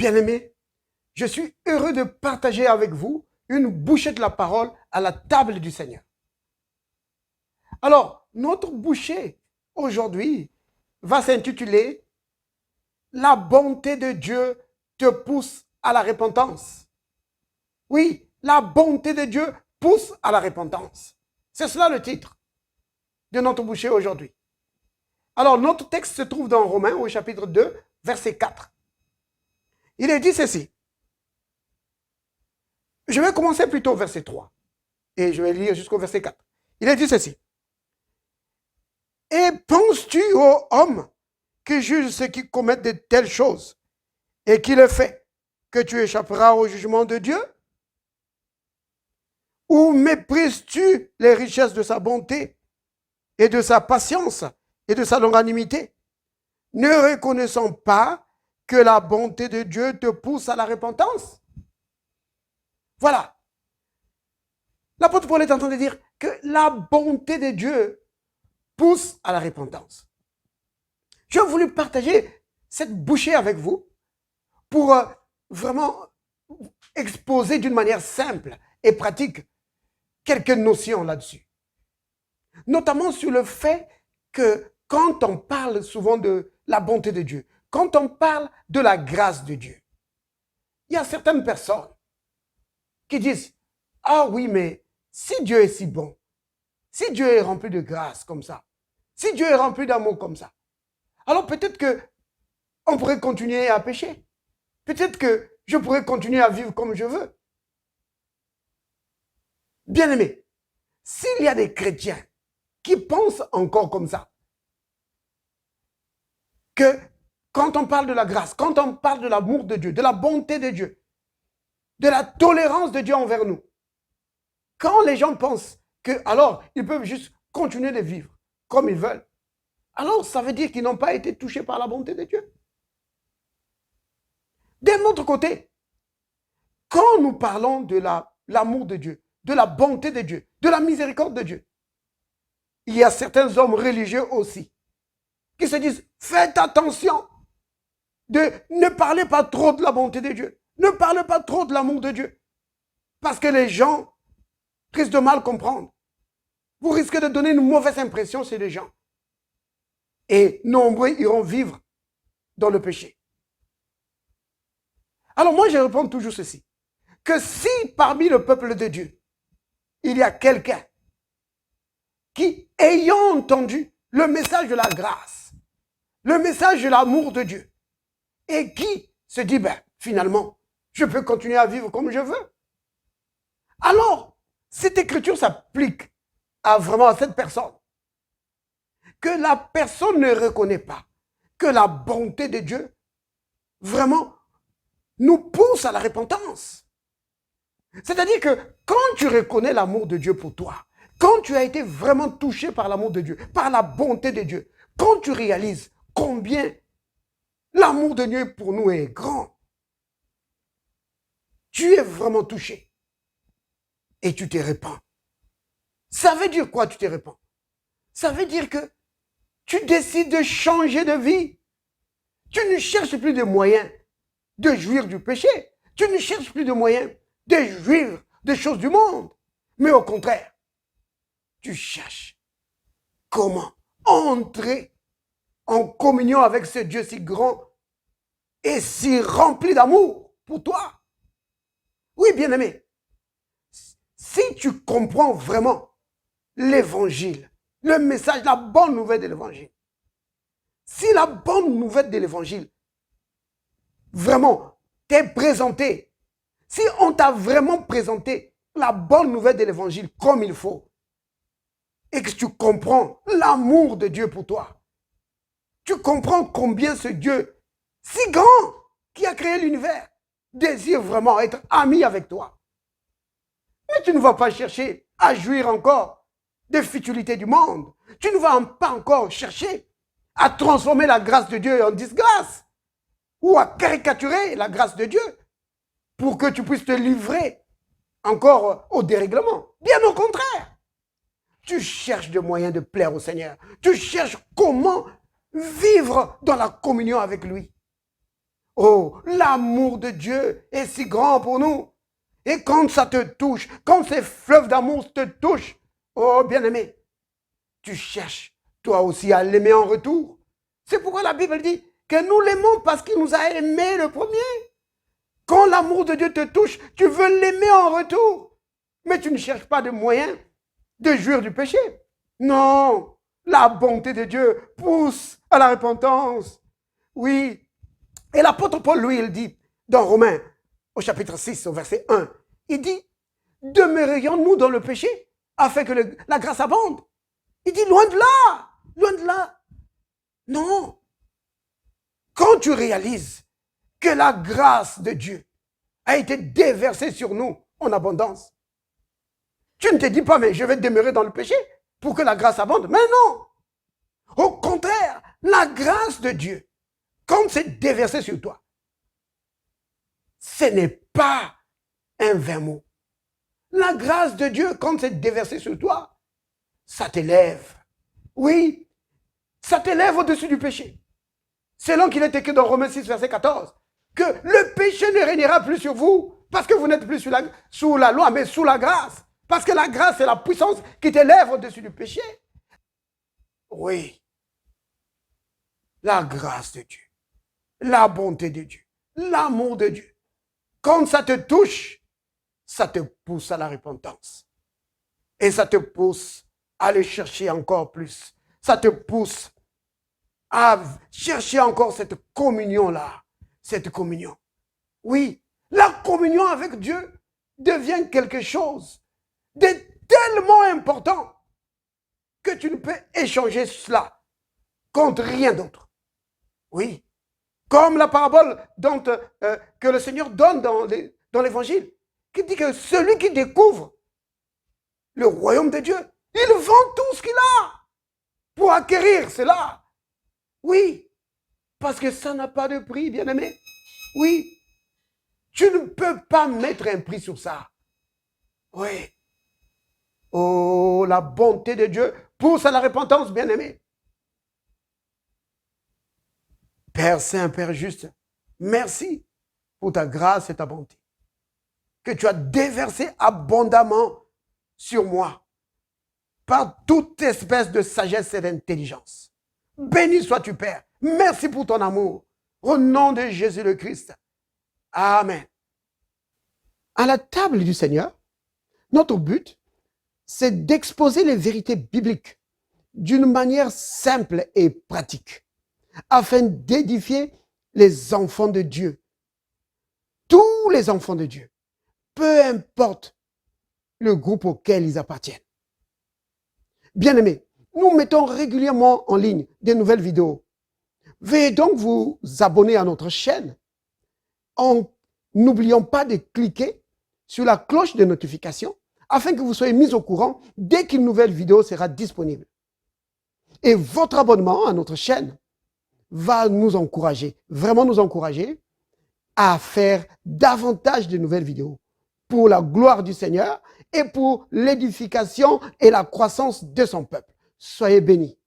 Bien-aimés, je suis heureux de partager avec vous une bouchée de la parole à la table du Seigneur. Alors, notre bouchée aujourd'hui va s'intituler « La bonté de Dieu te pousse à la repentance ». Oui, la bonté de Dieu pousse à la repentance. C'est cela le titre de notre bouchée aujourd'hui. Alors, notre texte se trouve dans Romains au chapitre 2, verset 4. Il est dit ceci. Je vais commencer plutôt au verset 3 et je vais lire jusqu'au verset 4. Il est dit ceci. Et penses-tu, ô homme, qui juge ceux qui commettent de telles choses et qui le fait, que tu échapperas au jugement de Dieu? Ou méprises-tu les richesses de sa bonté et de sa patience et de sa longanimité, ne reconnaissant pas que la bonté de Dieu te pousse à la repentance? Voilà. L'apôtre Paul est en train de dire que la bonté de Dieu pousse à la repentance. J'ai voulu partager cette bouchée avec vous pour vraiment exposer d'une manière simple et pratique quelques notions là-dessus. Notamment sur le fait que quand on parle souvent de la bonté de Dieu, quand on parle de la grâce de Dieu, il y a certaines personnes qui disent « Ah oui, mais si Dieu est si bon, si Dieu est rempli de grâce comme ça, si Dieu est rempli d'amour comme ça, alors peut-être que on pourrait continuer à pécher. Peut-être que je pourrais continuer à vivre comme je veux. » Bien-aimés, s'il y a des chrétiens qui pensent encore comme ça, que quand on parle de la grâce, quand on parle de l'amour de Dieu, de la bonté de Dieu, de la tolérance de Dieu envers nous, quand les gens pensent que alors ils peuvent juste continuer de vivre comme ils veulent, alors ça veut dire qu'ils n'ont pas été touchés par la bonté de Dieu. D'un autre côté, quand nous parlons de l'amour de Dieu, de la bonté de Dieu, de la miséricorde de Dieu, il y a certains hommes religieux aussi qui se disent « Faites attention de ne parlez pas trop de la bonté de Dieu, ne parlez pas trop de l'amour de Dieu, parce que les gens risquent de mal comprendre. Vous risquez de donner une mauvaise impression chez les gens. Et nombreux iront vivre dans le péché. » Alors moi, je réponds toujours ceci, que si parmi le peuple de Dieu, il y a quelqu'un qui, ayant entendu le message de la grâce, le message de l'amour de Dieu, et qui se dit, ben, finalement, je peux continuer à vivre comme je veux. Alors, cette écriture s'applique vraiment à cette personne. Que la personne ne reconnaît pas que la bonté de Dieu, vraiment, nous pousse à la repentance. C'est-à-dire que quand tu reconnais l'amour de Dieu pour toi, quand tu as été vraiment touché par l'amour de Dieu, par la bonté de Dieu, quand tu réalises combien l'amour de Dieu pour nous est grand, tu es vraiment touché et tu te répands. Ça veut dire quoi, tu te répands? Ça veut dire que tu décides de changer de vie. Tu ne cherches plus de moyens de jouir du péché. Tu ne cherches plus de moyens de jouir des choses du monde. Mais au contraire, tu cherches comment entrer en communion avec ce Dieu si grand et si rempli d'amour pour toi. Oui, bien-aimé, si tu comprends vraiment l'évangile, le message, la bonne nouvelle de l'évangile, si la bonne nouvelle de l'évangile vraiment t'est présentée, si on t'a vraiment présenté la bonne nouvelle de l'évangile comme il faut, et que tu comprends l'amour de Dieu pour toi, tu comprends combien ce Dieu si grand qui a créé l'univers désire vraiment être ami avec toi. Mais tu ne vas pas chercher à jouir encore des futilités du monde. Tu ne vas pas encore chercher à transformer la grâce de Dieu en disgrâce ou à caricaturer la grâce de Dieu pour que tu puisses te livrer encore au dérèglement. Bien au contraire. Tu cherches des moyens de plaire au Seigneur. Tu cherches comment vivre dans la communion avec lui. Oh, l'amour de Dieu est si grand pour nous. Et quand ça te touche, quand ces fleuves d'amour te touchent, oh bien-aimé, tu cherches toi aussi à l'aimer en retour. C'est pourquoi la Bible dit que nous l'aimons parce qu'il nous a aimés le premier. Quand l'amour de Dieu te touche, tu veux l'aimer en retour. Mais tu ne cherches pas de moyens de jouir du péché. Non, la bonté de Dieu pousse à la repentance. Oui. Et l'apôtre Paul, lui, il dit dans Romains, au chapitre 6, au verset 1, il dit, demeurions-nous dans le péché afin que la grâce abonde. Il dit, loin de là, loin de là. Non. Quand tu réalises que la grâce de Dieu a été déversée sur nous en abondance, tu ne te dis pas, mais je vais demeurer dans le péché pour que la grâce abonde. Mais non. Au contraire, la grâce de Dieu, quand c'est déversé sur toi, ce n'est pas un vain mot. La grâce de Dieu, quand c'est déversé sur toi, ça t'élève. Oui, ça t'élève au-dessus du péché. Selon qu'il est écrit dans Romains 6, verset 14, que le péché ne régnera plus sur vous, parce que vous n'êtes plus sous la loi, mais sous la grâce. Parce que la grâce, c'est la puissance qui t'élève au-dessus du péché. Oui, la grâce de Dieu, la bonté de Dieu, l'amour de Dieu. Quand ça te touche, ça te pousse à la repentance. Et ça te pousse à aller chercher encore plus. Ça te pousse à chercher encore cette communion-là. Cette communion. Oui, la communion avec Dieu devient quelque chose de tellement important que tu ne peux échanger cela contre rien d'autre. Oui, comme la parabole que le Seigneur donne dans l'Évangile, qui dit que celui qui découvre le royaume de Dieu, il vend tout ce qu'il a pour acquérir cela. Oui, parce que ça n'a pas de prix, bien-aimé. Oui, tu ne peux pas mettre un prix sur ça. Oui. Oh, la bonté de Dieu pousse à la repentance, bien-aimé. Père Saint, Père juste, merci pour ta grâce et ta bonté que tu as déversé abondamment sur moi par toute espèce de sagesse et d'intelligence. Béni sois-tu, Père. Merci pour ton amour. Au nom de Jésus le Christ. Amen. À la table du Seigneur, notre but, c'est d'exposer les vérités bibliques d'une manière simple et pratique, afin d'édifier les enfants de Dieu. Tous les enfants de Dieu, peu importe le groupe auquel ils appartiennent. Bien-aimés, nous mettons régulièrement en ligne des nouvelles vidéos. Veuillez donc vous abonner à notre chaîne en n'oubliant pas de cliquer sur la cloche de notification afin que vous soyez mis au courant dès qu'une nouvelle vidéo sera disponible. Et votre abonnement à notre chaîne va nous encourager, vraiment nous encourager à faire davantage de nouvelles vidéos pour la gloire du Seigneur et pour l'édification et la croissance de son peuple. Soyez bénis.